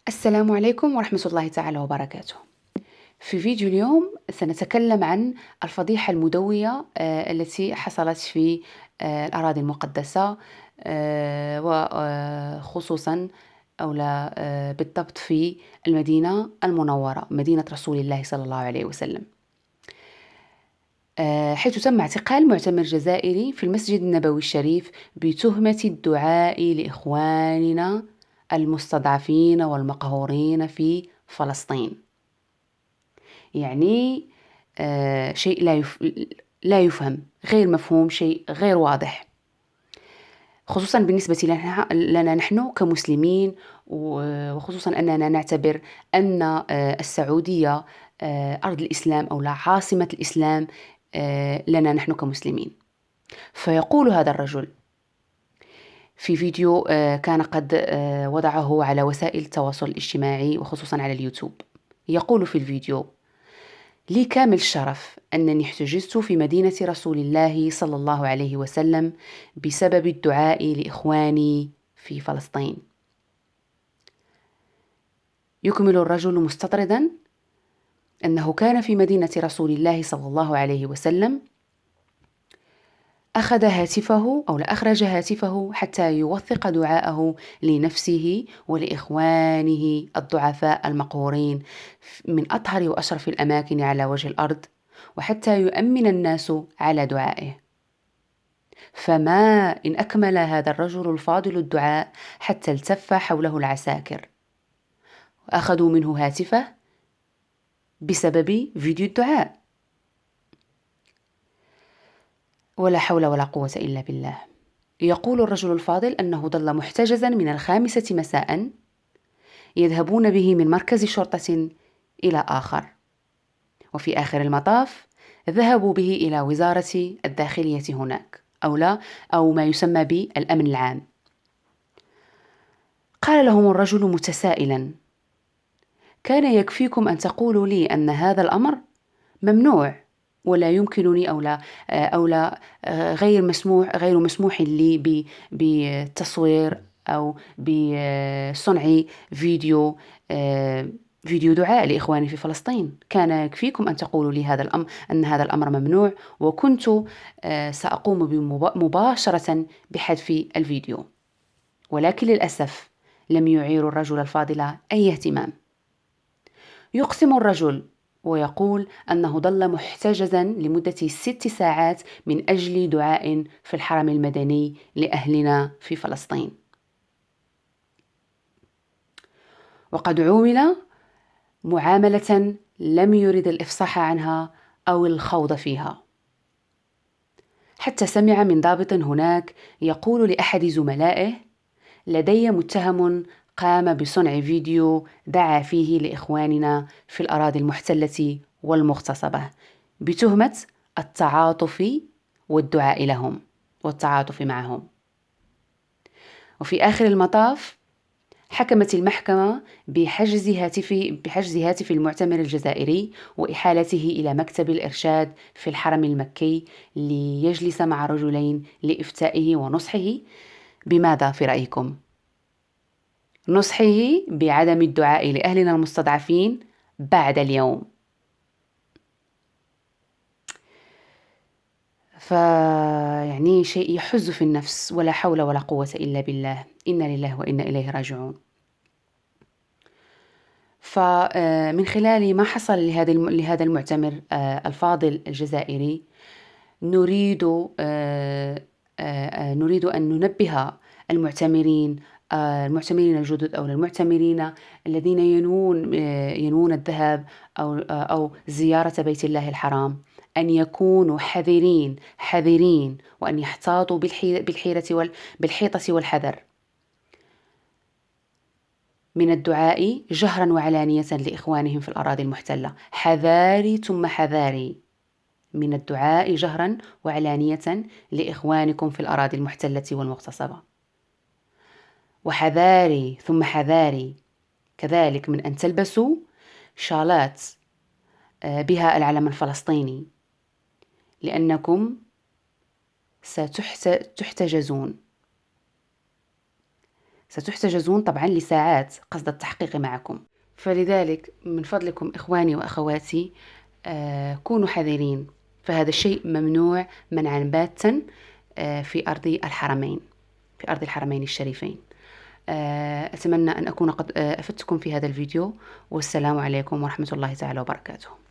السلام عليكم ورحمة الله تعالى وبركاته. في فيديو اليوم سنتكلم عن الفضيحة المدوية التي حصلت في الأراضي المقدسة، وخصوصا أو لا بالضبط في المدينة المنورة، مدينة رسول الله صلى الله عليه وسلم، حيث تم اعتقال معتمر جزائري في المسجد النبوي الشريف بتهمة الدعاء لإخواننا المستضعفين والمقهورين في فلسطين. يعني شيء لا يفهم، غير مفهوم، شيء غير واضح، خصوصا بالنسبة لنا نحن كمسلمين، وخصوصا أننا نعتبر أن السعودية أرض الإسلام أو لا عاصمة الإسلام لنا نحن كمسلمين. فيقول هذا الرجل في فيديو كان قد وضعه على وسائل التواصل الاجتماعي وخصوصا على اليوتيوب، يقول في الفيديو: لي كامل الشرف أنني احتجزت في مدينة رسول الله صلى الله عليه وسلم بسبب الدعاء لإخواني في فلسطين. يكمل الرجل مستطردا أنه كان في مدينة رسول الله صلى الله عليه وسلم، أخذ هاتفه أو لا أخرج هاتفه حتى يوثق دعاءه لنفسه ولإخوانه الضعفاء المقهورين من أطهر وأشرف الأماكن على وجه الأرض، وحتى يؤمن الناس على دعائه. فما إن أكمل هذا الرجل الفاضل الدعاء حتى التف حوله العساكر وأخذوا منه هاتفه بسبب فيديو الدعاء. ولا حول ولا قوة إلا بالله. يقول الرجل الفاضل أنه ظل محتجزا من 5 مساء، يذهبون به من مركز شرطة إلى آخر، وفي آخر المطاف ذهبوا به إلى وزارة الداخلية هناك أو ما يسمى بالأمن العام. قال لهم الرجل متسائلا: كان يكفيكم أن تقولوا لي أن هذا الأمر ممنوع ولا يمكنني أو لا غير مسموح لي بالتصوير أو بصنع فيديو فيديو دعاء لإخواني في فلسطين. كان يكفيكم أن تقولوا لي أن هذا الأمر ممنوع، وكنت سأقوم مباشرة بحذف الفيديو. ولكن للأسف لم يعير الرجل الفاضل أي اهتمام. يقسم الرجل ويقول أنه ظل محتجزا لمدة 6 ساعات من أجل دعاء في الحرم المدني لأهلنا في فلسطين، وقد عومل معاملة لم يرد الإفصاح عنها أو الخوض فيها، حتى سمع من ضابط هناك يقول لأحد زملائه: لدي متهم قام بصنع فيديو دعا فيه لإخواننا في الأراضي المحتلة والمغتصبة بتهمة التعاطف والدعاء لهم والتعاطف معهم. وفي آخر المطاف حكمت المحكمة بحجز هاتف المعتمر الجزائري وإحالته إلى مكتب الإرشاد في الحرم المكي ليجلس مع رجلين لإفتائه ونصحه. بماذا في رأيكم؟ نصحه بعدم الدعاء لأهلنا المستضعفين بعد اليوم. فيعني شيء يحز في النفس، ولا حول ولا قوة إلا بالله، إنا لله وإنا إليه راجعون. فمن خلال ما حصل لهذا المعتمر الفاضل الجزائري، نريد نريد أن ننبه المعتمرين الجدد أو المعتمرين الذين ينوون الذهاب أو زيارة بيت الله الحرام أن يكونوا حذرين وأن يحتاطوا بالحيطة والحذر من الدعاء جهرا وعلانية لإخوانهم في الأراضي المحتلة. حذاري ثم حذاري من الدعاء جهرا وعلانية لإخوانكم في الأراضي المحتلة والمغتصبة. وحذاري ثم حذاري كذلك من أن تلبسوا شالات بها العلم الفلسطيني، لأنكم ستحتجزون ستحتجزون طبعا لساعات قصد التحقيق معكم. فلذلك من فضلكم إخواني وأخواتي كونوا حذرين، فهذا الشيء ممنوع منعا باتا في أرض الحرمين، في أرض الحرمين الشريفين. أتمنى أن أكون قد أفدتكم في هذا الفيديو، والسلام عليكم ورحمة الله تعالى وبركاته.